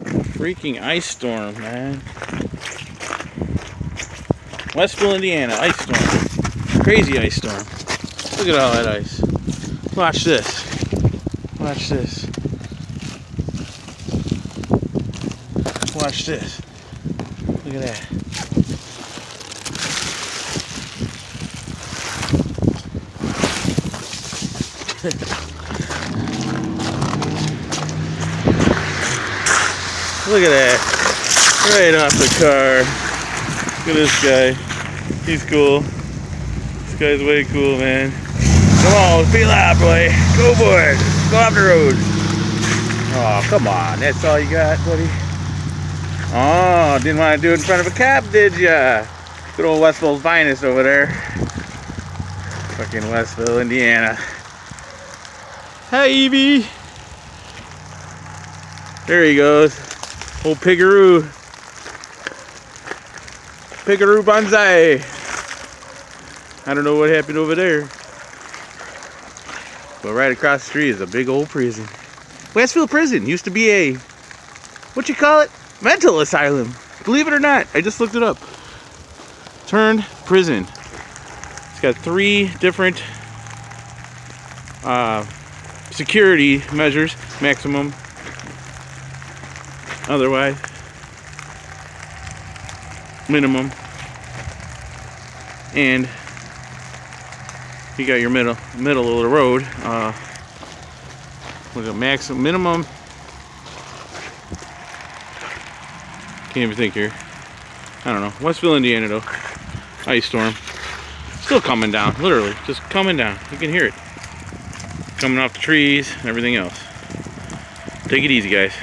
Freaking ice storm, man. Westville, Indiana, ice storm. Crazy ice storm. Look at all that ice. Watch this. Watch this. Watch this. Look at that. Look at that. Right off the car. Look at this guy. He's cool. This guy's way cool, man. Come on, feel out, boy. Go for it. Go off the road. Oh, come on. That's all you got, buddy? Oh, didn't want to do it in front of a cop, did ya? Good old Westville's finest over there. Fucking Westville, Indiana. Hi, Evie. There he goes. Old Pigaroo. Pigaroo Banzai. I don't know what happened over there. But right across the street is a big old prison. Westville Prison used to be a, what you call it? Mental asylum. Believe it or not, I just looked it up. Turned prison. It's got 3 different security measures, maximum, otherwise, minimum, and you got your middle of the road. Look at maximum, minimum. Can't even think here. I don't know. Westville, Indiana, though. Ice storm. Still coming down. Literally, just coming down. You can hear it coming off the trees and everything else. Take it easy, guys.